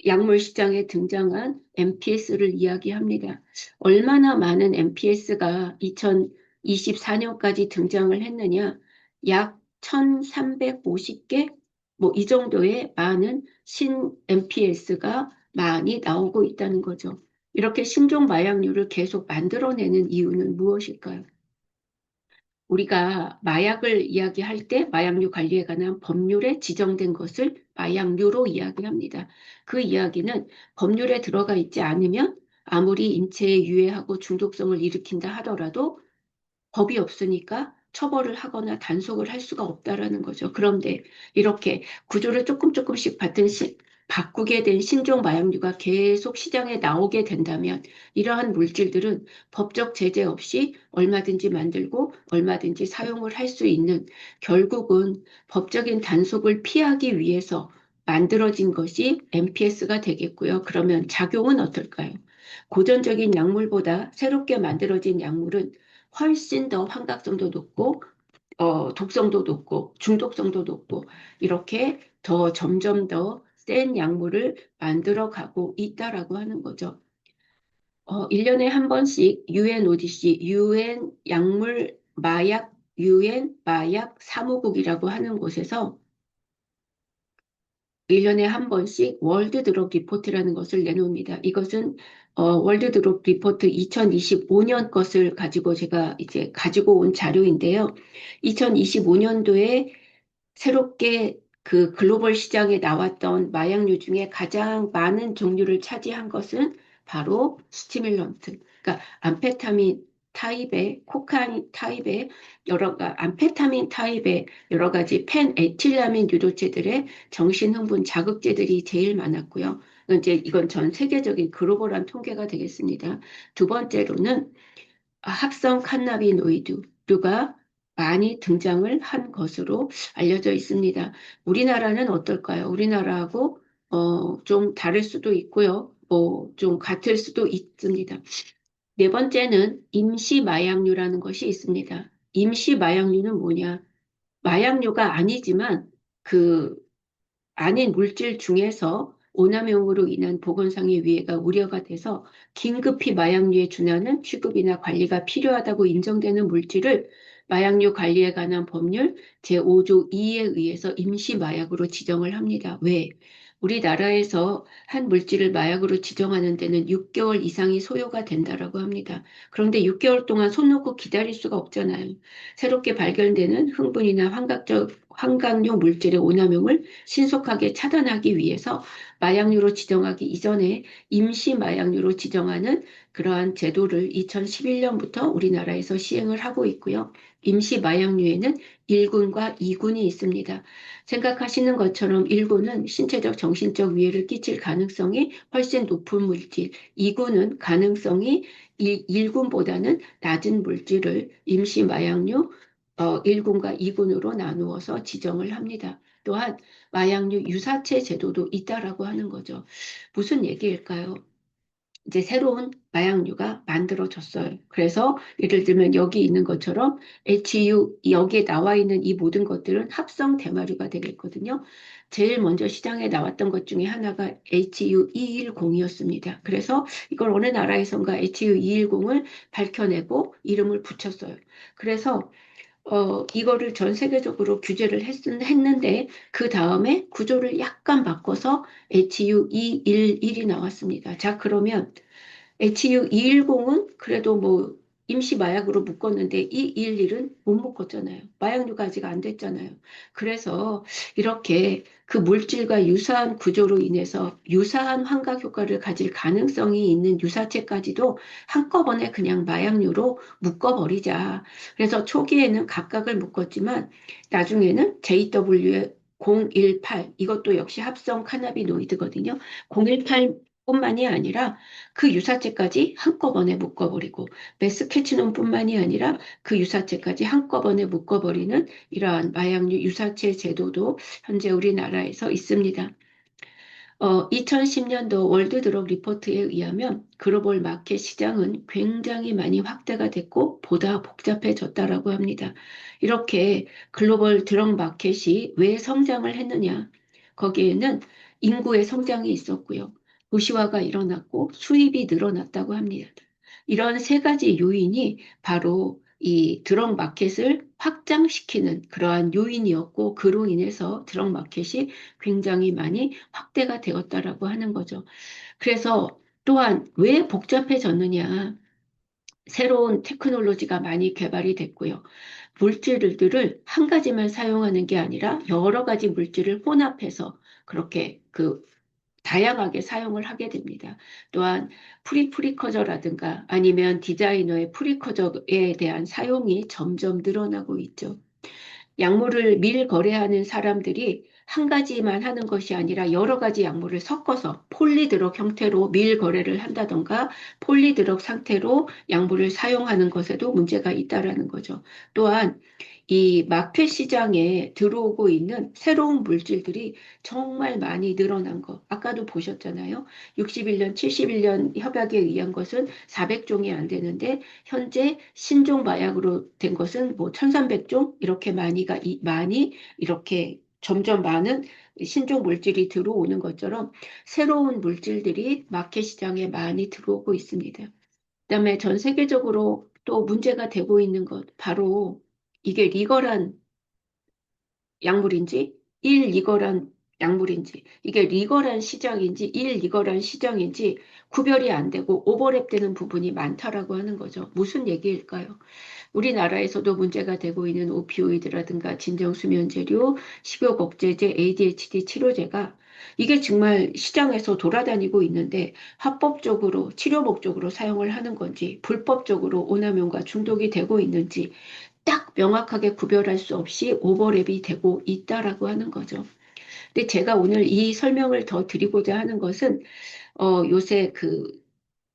약물 시장에 등장한 MPS를 이야기합니다. 얼마나 많은 MPS가 2024년까지 등장을 했느냐? 약 1350개? 뭐 이 정도의 많은 신 MPS가 많이 나오고 있다는 거죠. 이렇게 신종 마약류를 계속 만들어내는 이유는 무엇일까요? 우리가 마약을 이야기할 때 마약류 관리에 관한 법률에 지정된 것을 마약류로 이야기합니다. 그 이야기는 법률에 들어가 있지 않으면 아무리 인체에 유해하고 중독성을 일으킨다 하더라도 법이 없으니까 처벌을 하거나 단속을 할 수가 없다라는 거죠. 그런데 이렇게 구조를 조금씩 바꾸게 된 신종 마약류가 계속 시장에 나오게 된다면 이러한 물질들은 법적 제재 없이 얼마든지 만들고 얼마든지 사용을 할 수 있는, 결국은 법적인 단속을 피하기 위해서 만들어진 것이 MPS가 되겠고요. 그러면 작용은 어떨까요? 고전적인 약물보다 새롭게 만들어진 약물은 훨씬 더 환각성도 높고, 독성도 높고, 중독성도 높고, 이렇게 더 점점 더 센 약물을 만들어 가고 있다라고 하는 거죠. 1년에 한 번씩 UNODC, 유엔 약물 마약, 유엔 마약 사무국이라고 하는 곳에서 1년에 한 번씩 월드 드럭 리포트라는 것을 내놓습니다. 이것은 월드 드럭 리포트 2025년 것을 가지고 제가 이제 가지고 온 자료인데요. 2025년도에 새롭게 그 글로벌 시장에 나왔던 마약류 중에 가장 많은 종류를 차지한 것은 바로 스티뮬런트. 그러니까 암페타민 타입의, 코카인 타입의 암페타민 타입의 여러 가지 펜에틸라민 유도체들의 정신흥분 자극제들이 제일 많았고요. 이건 전 세계적인 글로벌한 통계가 되겠습니다. 두 번째로는 합성 카나비노이드류가 많이 등장을 한 것으로 알려져 있습니다. 우리나라는 어떨까요? 우리나라하고 좀 다를 수도 있고요. 좀 같을 수도 있습니다. 네 번째는 임시 마약류라는 것이 있습니다. 임시 마약류는 뭐냐? 마약류가 아니지만 그 아닌 물질 중에서 오남용으로 인한 보건상의 위해가 우려가 돼서 긴급히 마약류에 준하는 취급이나 관리가 필요하다고 인정되는 물질을 마약류 관리에 관한 법률 제5조 2에 의해서 임시 마약으로 지정을 합니다. 왜? 우리나라에서 한 물질을 마약으로 지정하는 데는 6개월 이상이 소요가 된다라고 합니다. 그런데 6개월 동안 손 놓고 기다릴 수가 없잖아요. 새롭게 발견되는 흥분이나 환각용 물질의 오남용을 신속하게 차단하기 위해서 마약류로 지정하기 이전에 임시 마약류로 지정하는 그러한 제도를 2011년부터 우리나라에서 시행을 하고 있고요. 임시 마약류에는 1군과 2군이 있습니다. 생각하시는 것처럼 1군은 신체적, 정신적 위해를 끼칠 가능성이 훨씬 높은 물질, 2군은 가능성이 1군보다는 낮은 물질을 임시 마약류 1군과 2군으로 나누어서 지정을 합니다. 또한 마약류 유사체 제도도 있다라고 하는 거죠. 무슨 얘기일까요? 이제 새로운 마약류가 만들어졌어요. 그래서 예를 들면 여기 있는 것처럼 여기에 나와 있는 이 모든 것들은 합성 대마류가 되겠거든요. 제일 먼저 시장에 나왔던 것 중에 하나가 HU210이었습니다. 그래서 이걸 어느 나라에선가 HU210을 밝혀내고 이름을 붙였어요. 그래서 이거를 전 세계적으로 규제를 했는데, 그 다음에 구조를 약간 바꿔서 HU211이 나왔습니다. 자, 그러면 HU210은 그래도 뭐 임시 마약으로 묶었는데 211은 못 묶었잖아요. 마약류가 아직 안 됐잖아요. 그래서 이렇게 그 물질과 유사한 구조로 인해서 유사한 환각 효과를 가질 가능성이 있는 유사체까지도 한꺼번에 그냥 마약류로 묶어버리자. 그래서 초기에는 각각을 묶었지만 나중에는 JW의 018, 이것도 역시 합성 카나비노이드거든요. 018 뿐만이 아니라 그 유사체까지 한꺼번에 묶어버리고 메스캐치논뿐만이 아니라 그 유사체까지 한꺼번에 묶어버리는 이러한 마약류 유사체 제도도 현재 우리나라에서 있습니다. 2010년도 월드 드럭 리포트에 의하면 글로벌 마켓 시장은 굉장히 많이 확대가 됐고 보다 복잡해졌다라고 합니다. 이렇게 글로벌 드럭 마켓이 왜 성장을 했느냐? 거기에는 인구의 성장이 있었고요. 도시화가 일어났고 수입이 늘어났다고 합니다. 이런 세 가지 요인이 바로 이 드럭 마켓을 확장시키는 그러한 요인이었고, 그로 인해서 드럭 마켓이 굉장히 많이 확대가 되었다라고 하는 거죠. 그래서 또한 왜 복잡해졌느냐? 새로운 테크놀로지가 많이 개발이 됐고요. 물질들을 한 가지만 사용하는 게 아니라 여러 가지 물질을 혼합해서 그렇게 다양하게 사용을 하게 됩니다. 또한 프리커저라든가 아니면 디자이너의 프리커저에 대한 사용이 점점 늘어나고 있죠. 약물을 밀거래하는 사람들이 한 가지만 하는 것이 아니라 여러 가지 약물을 섞어서 폴리드럭 형태로 밀거래를 한다던가 폴리드럭 상태로 약물을 사용하는 것에도 문제가 있다라는 거죠. 또한 이 마켓 시장에 들어오고 있는 새로운 물질들이 정말 많이 늘어난 거. 아까도 보셨잖아요. 61년, 71년 협약에 의한 것은 400종이 안 되는데 현재 신종 마약으로 된 것은 뭐 1300종 이렇게 많이 이렇게 점점 많은 신종 물질이 들어오는 것처럼 새로운 물질들이 마켓 시장에 많이 들어오고 있습니다. 그다음에 전 세계적으로 또 문제가 되고 있는 것 바로 이게 리걸한 약물인지 일리걸한 약물인지 이게 리걸한 시장인지 일리걸한 시장인지 구별이 안 되고 오버랩되는 부분이 많다라고 하는 거죠. 무슨 얘기일까요? 우리나라에서도 문제가 되고 있는 오피오이드라든가 진정수면제류, 식욕억제제, ADHD 치료제가 이게 정말 시장에서 돌아다니고 있는데 합법적으로 치료 목적으로 사용을 하는 건지 불법적으로 오남용과 중독이 되고 있는지 딱 명확하게 구별할 수 없이 오버랩이 되고 있다라고 하는 거죠. 근데 제가 오늘 이 설명을 더 드리고자 하는 것은 요새 그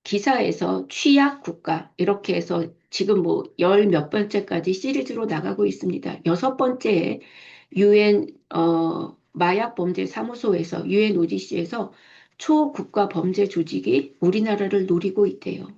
기사에서 취약 국가 이렇게 해서 지금 뭐 열 몇 번째까지 시리즈로 나가고 있습니다. 여섯 번째에 유엔 마약 범죄 사무소에서 UNODC에서 초국가 범죄 조직이 우리나라를 노리고 있대요.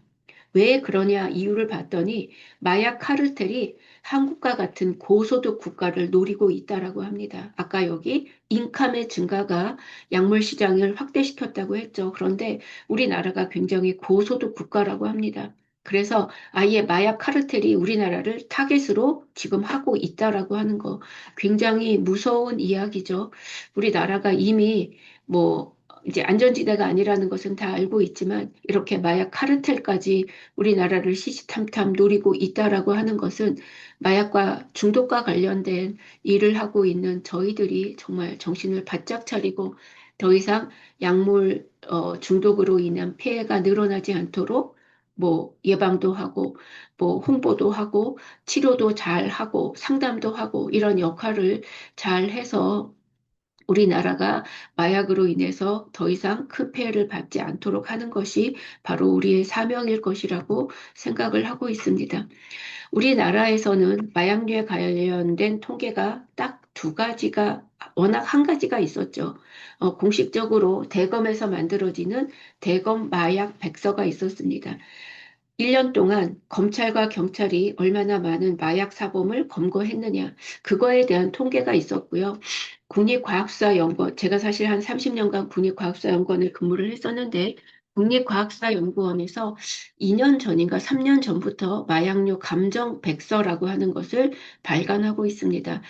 왜 그러냐 이유를 봤더니 마약 카르텔이 한국과 같은 고소득 국가를 노리고 있다라고 합니다. 아까 여기 인감의 증가가 약물 시장을 확대시켰다고 했죠. 그런데 우리나라가 굉장히 고소득 국가라고 합니다. 그래서 아예 마약 카르텔이 우리나라를 타겟으로 지금 하고 있다라고 하는 거 굉장히 무서운 이야기죠. 우리나라가 이미 뭐 이제 안전지대가 아니라는 것은 다 알고 있지만 이렇게 마약 카르텔까지 우리나라를 시시탐탐 노리고 있다라고 하는 것은 마약과 중독과 관련된 일을 하고 있는 저희들이 정말 정신을 바짝 차리고 더 이상 약물 중독으로 인한 피해가 늘어나지 않도록 뭐 예방도 하고 뭐 홍보도 하고 치료도 잘 하고 상담도 하고 이런 역할을 잘 해서 우리나라가 마약으로 인해서 더 이상 큰 폐해를 받지 않도록 하는 것이 바로 우리의 사명일 것이라고 생각을 하고 있습니다. 우리나라에서는 마약류에 관련된 통계가 딱 두 가지가, 워낙 한 가지가 있었죠. 공식적으로 대검에서 만들어지는 대검 마약 백서가 있었습니다. 1년 동안 검찰과 경찰이 얼마나 많은 마약 사범을 검거했느냐, 그거에 대한 통계가 있었고요. 국립과학수사연구원, 제가 사실 한 30년간 국립과학수사연구원을 근무를 했었는데, 국립과학수사연구원에서 2년 전인가 3년 전부터 마약류 감정 백서라고 하는 것을 발간하고 있습니다.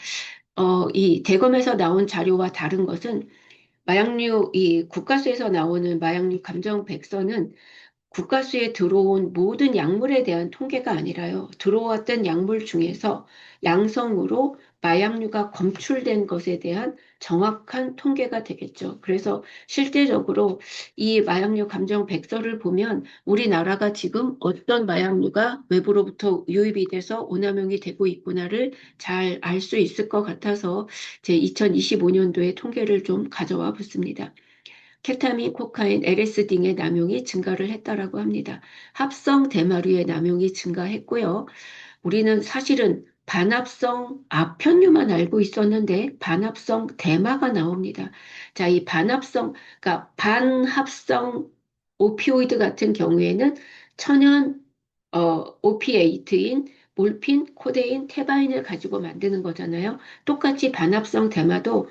이 대검에서 나온 자료와 다른 것은 마약류, 이 국가수에서 나오는 마약류 감정 백서는 국가수에 들어온 모든 약물에 대한 통계가 아니라요. 들어왔던 약물 중에서 양성으로 마약류가 검출된 것에 대한 정확한 통계가 되겠죠. 그래서 실제적으로 이 마약류 감정 백서를 보면 우리나라가 지금 어떤 마약류가 외부로부터 유입이 돼서 오남용이 되고 있구나를 잘 알 수 있을 것 같아서 제 2025년도에 통계를 좀 가져와 봤습니다. 케타민, 코카인, LSD 등의 남용이 증가를 했다라고 합니다. 합성 대마류의 남용이 증가했고요. 우리는 사실은 반합성 아편류만 알고 있었는데 반합성 대마가 나옵니다. 자, 이 그러니까 반합성 오피오이드 같은 경우에는 천연 오피에이트인 몰핀, 코데인, 테바인을 가지고 만드는 거잖아요. 똑같이 반합성 대마도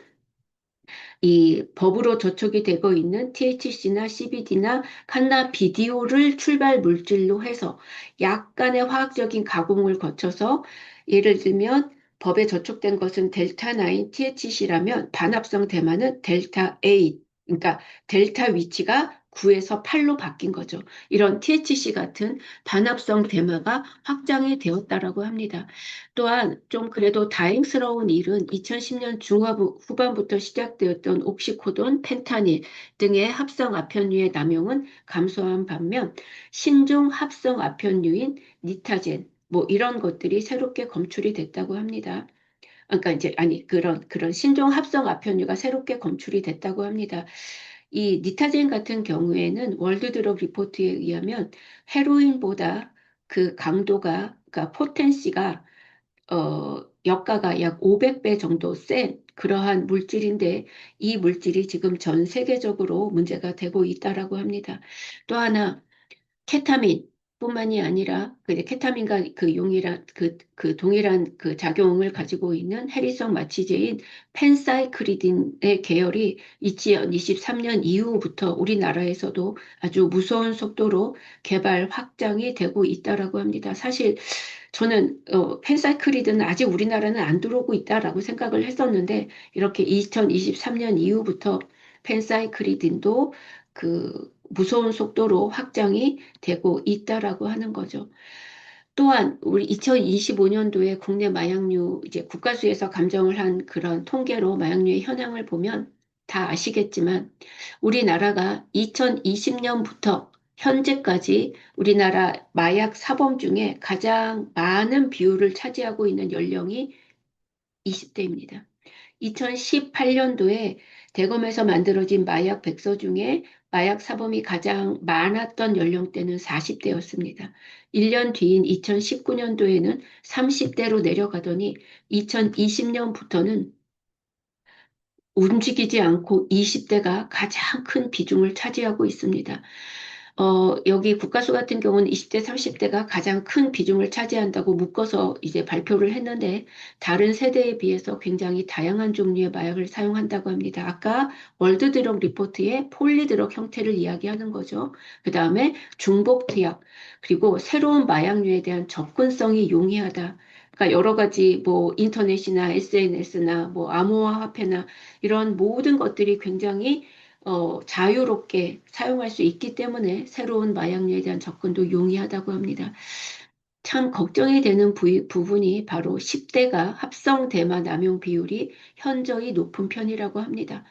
이 법으로 저촉이 되고 있는 THC나 CBD나 칸나비디올을 출발 물질로 해서 약간의 화학적인 가공을 거쳐서 예를 들면 법에 저촉된 것은 델타 9 THC라면 반합성 대마는 델타 8, 그러니까 델타 위치가 9에서 8로 바뀐 거죠. 이런 THC 같은 반합성 대마가 확장이 되었다라고 합니다. 또한 좀 그래도 다행스러운 일은 2010년 후반부터 시작되었던 옥시코돈, 펜타닐 등의 합성 아편류의 남용은 감소한 반면 신종 합성 아편류인 니타젠 뭐 이런 것들이 새롭게 검출이 됐다고 합니다. 그러니까 이제 아니 그런 신종 합성 아편류가 새롭게 검출이 됐다고 합니다. 이 니타젠 같은 경우에는 월드 드럭 리포트에 의하면 헤로인보다 그 강도가 그러니까 포텐시가 여가가 약 500배 정도 센 그러한 물질인데 이 물질이 지금 전 세계적으로 문제가 되고 있다라고 합니다. 또 하나 케타민 뿐만이 아니라 그 케타민과 그 용이란 그 동일한 그 작용을 가지고 있는 해리성 마취제인 펜사이크리딘의 계열이 2023년 이후부터 우리나라에서도 아주 무서운 속도로 개발 확장이 되고 있다라고 합니다. 사실 저는 펜사이클리드는 아직 우리나라는 안 들어오고 있다라고 생각을 했었는데 이렇게 2023년 이후부터 펜사이클리딘도 그 무서운 속도로 확장이 되고 있다라고 하는 거죠. 또한 우리 2025년도에 국내 마약류 이제 국가수에서 감정을 한 그런 통계로 마약류의 현황을 보면 다 아시겠지만 우리나라가 2020년부터 현재까지 우리나라 마약 사범 중에 가장 많은 비율을 차지하고 있는 연령이 20대입니다. 2018년도에 대검에서 만들어진 마약 백서 중에 마약 사범이 가장 많았던 연령대는 40대였습니다. 1년 뒤인 2019년도에는 30대로 내려가더니 2020년부터는 움직이지 않고 20대가 가장 큰 비중을 차지하고 있습니다. 여기 국가수 같은 경우는 20대, 30대가 가장 큰 비중을 차지한다고 묶어서 이제 발표를 했는데 다른 세대에 비해서 굉장히 다양한 종류의 마약을 사용한다고 합니다. 아까 월드 드럭 리포트의 폴리 드럭 형태를 이야기하는 거죠. 그 다음에 중복 투약, 그리고 새로운 마약류에 대한 접근성이 용이하다. 그러니까 여러 가지 뭐 인터넷이나 SNS나 뭐 암호화폐나 이런 모든 것들이 굉장히 자유롭게 사용할 수 있기 때문에 새로운 마약류에 대한 접근도 용이하다고 합니다. 참 걱정이 되는 부분이 바로 10대가 합성 대마 남용 비율이 현저히 높은 편이라고 합니다.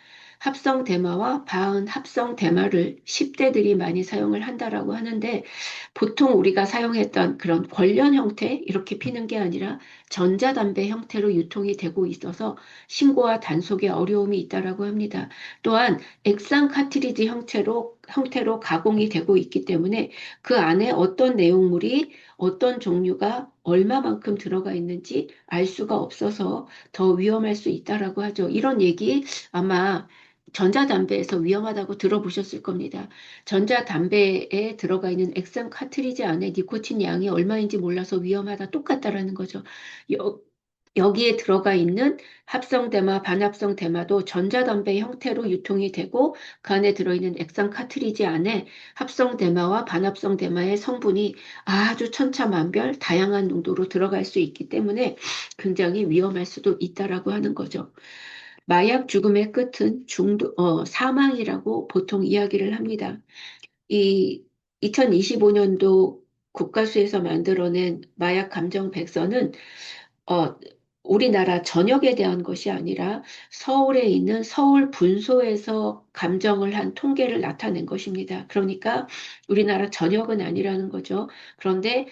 합성 대마와 바은 합성 대마를 10대들이 많이 사용을 한다라고 하는데 보통 우리가 사용했던 그런 관련 형태 이렇게 피는 게 아니라 전자담배 형태로 유통이 되고 있어서 신고와 단속에 어려움이 있다라고 합니다. 또한 액상 카트리지 형태로 가공이 되고 있기 때문에 그 안에 어떤 내용물이 어떤 종류가 얼마만큼 들어가 있는지 알 수가 없어서 더 위험할 수 있다라고 하죠. 이런 얘기 아마 전자담배에서 위험하다고 들어보셨을 겁니다. 전자담배에 들어가 있는 액상 카트리지 안에 니코틴 양이 얼마인지 몰라서 위험하다 똑같다라는 거죠. 여, 여기에 들어가 있는 합성대마, 반합성대마도 전자담배 형태로 유통이 되고 그 안에 들어있는 액상 카트리지 안에 합성대마와 반합성대마의 성분이 아주 천차만별 다양한 농도로 들어갈 수 있기 때문에 굉장히 위험할 수도 있다라고 하는 거죠. 마약 죽음의 끝은 사망이라고 보통 이야기를 합니다. 이 2025년도 국가수에서 만들어낸 마약 감정 백서는 어, 우리나라 전역에 대한 것이 아니라 서울에 있는 서울 분소에서 감정을 한 통계를 나타낸 것입니다. 그러니까 우리나라 전역은 아니라는 거죠. 그런데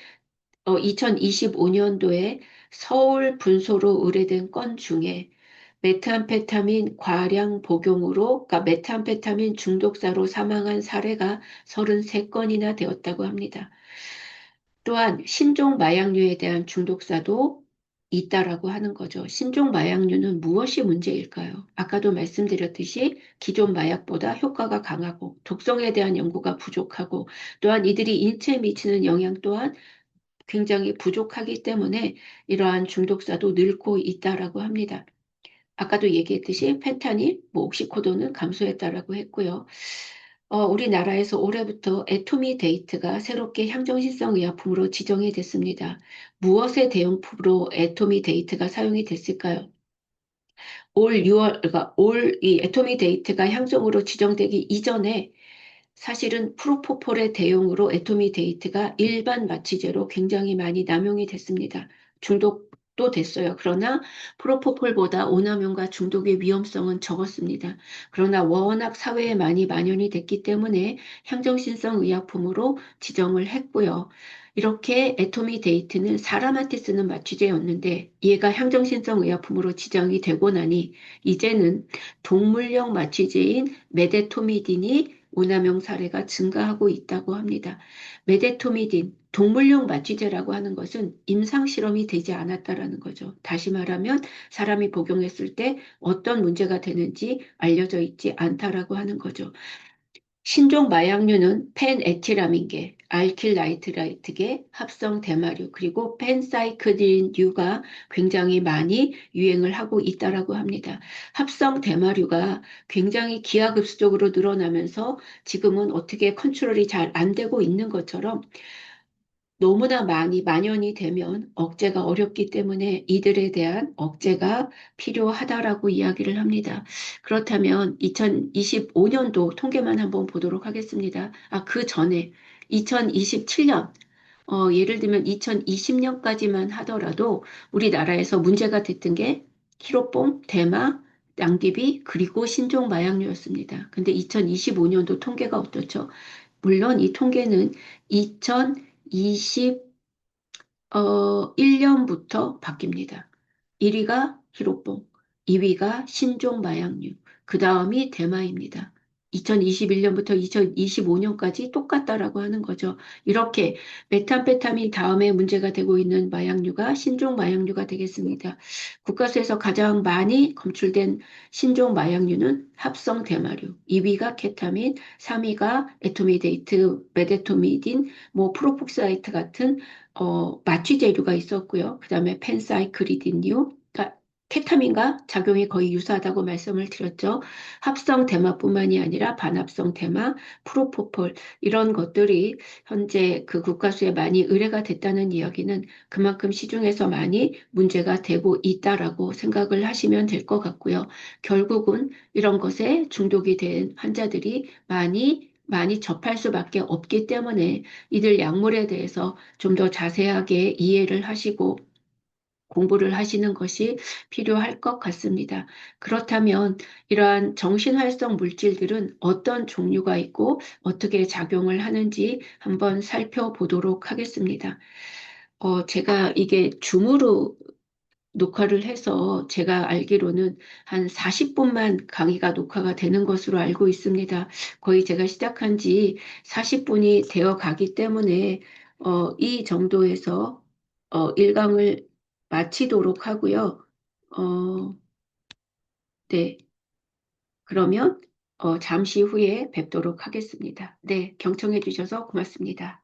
2025년도에 서울 분소로 의뢰된 건 중에 메탄페타민 과량 복용으로, 그러니까 메탄페타민 중독자로 사망한 사례가 33건이나 되었다고 합니다. 또한 신종 마약류에 대한 중독사도 있다라고 하는 거죠. 신종 마약류는 무엇이 문제일까요? 아까도 말씀드렸듯이 기존 마약보다 효과가 강하고 독성에 대한 연구가 부족하고 또한 이들이 인체에 미치는 영향 또한 굉장히 부족하기 때문에 이러한 중독사도 늘고 있다라고 합니다. 아까도 얘기했듯이 펜타닐, 뭐 옥시코돈은 감소했다라고 했고요. 우리나라에서 올해부터 애토미데이트가 새롭게 향정신성 의약품으로 지정이 됐습니다. 무엇의 대용품으로 애토미데이트가 사용이 됐을까요? 올 6월, 그러니까 올 이 애토미데이트가 향정으로 지정되기 이전에 사실은 프로포폴의 대용으로 애토미데이트가 일반 마취제로 굉장히 많이 남용이 됐습니다. 중독도 됐어요. 그러나 프로포폴보다 오남용과 중독의 위험성은 적었습니다. 그러나 워낙 사회에 많이 만연이 됐기 때문에 향정신성 의약품으로 지정을 했고요. 이렇게 애토미데이트는 사람한테 쓰는 마취제였는데 얘가 향정신성 의약품으로 지정이 되고 나니 이제는 동물용 마취제인 메데토미딘이 오남용 사례가 증가하고 있다고 합니다. 메데토미딘, 동물용 마취제라고 하는 것은 임상 실험이 되지 않았다라는 거죠. 다시 말하면 사람이 복용했을 때 어떤 문제가 되는지 알려져 있지 않다라고 하는 거죠. 신종 마약류는 펜에틸아민계, 알킬라이트라이트계, 합성 대마류, 그리고 펜사이크린류가 굉장히 많이 유행을 하고 있다라고 합니다. 합성 대마류가 굉장히 기하급수적으로 늘어나면서 지금은 어떻게 컨트롤이 잘 안 되고 있는 것처럼 너무나 많이 만연이 되면 억제가 어렵기 때문에 이들에 대한 억제가 필요하다라고 이야기를 합니다. 그렇다면 2025년도 통계만 한번 보도록 하겠습니다. 그 전에 2027년, 예를 들면 2020년까지만 하더라도 우리나라에서 문제가 됐던 게 히로뽕, 대마, 양디비, 그리고 신종 마약류였습니다. 근데 2025년도 통계가 어떻죠? 물론 이 통계는 2020, 1년부터 바뀝니다. 1위가 히로뽕, 2위가 신종 마약류, 그 다음이 대마입니다. 2021년부터 2025년까지 똑같다라고 하는 거죠. 이렇게 메탄페타민 다음에 문제가 되고 있는 마약류가 신종 마약류가 되겠습니다. 국가수에서 가장 많이 검출된 신종 마약류는 합성 대마류, 2위가 케타민, 3위가 에토미데이트, 메데토미딘, 뭐 프로폭사이트 같은 마취 재료가 있었고요. 그 다음에 펜사이크리딘류, 그러니까 케타민과 작용이 거의 유사하다고 말씀을 드렸죠. 합성 대마뿐만이 아니라 반합성 대마, 프로포폴 이런 것들이 현재 그 국가수에 많이 의뢰가 됐다는 이야기는 그만큼 시중에서 많이 문제가 되고 있다라고 생각을 하시면 될 것 같고요. 결국은 이런 것에 중독이 된 환자들이 많이 접할 수밖에 없기 때문에 이들 약물에 대해서 좀 더 자세하게 이해를 하시고 공부를 하시는 것이 필요할 것 같습니다. 그렇다면 이러한 정신활성 물질들은 어떤 종류가 있고 어떻게 작용을 하는지 한번 살펴보도록 하겠습니다. 제가 이게 줌으로 녹화를 해서 제가 알기로는 한 40분만 강의가 녹화가 되는 것으로 알고 있습니다. 거의 제가 시작한 지 40분이 되어 가기 때문에 이 정도에서 1강을 마치도록 하고요. 어, 네. 그러면 잠시 후에 뵙도록 하겠습니다. 네, 경청해 주셔서 고맙습니다.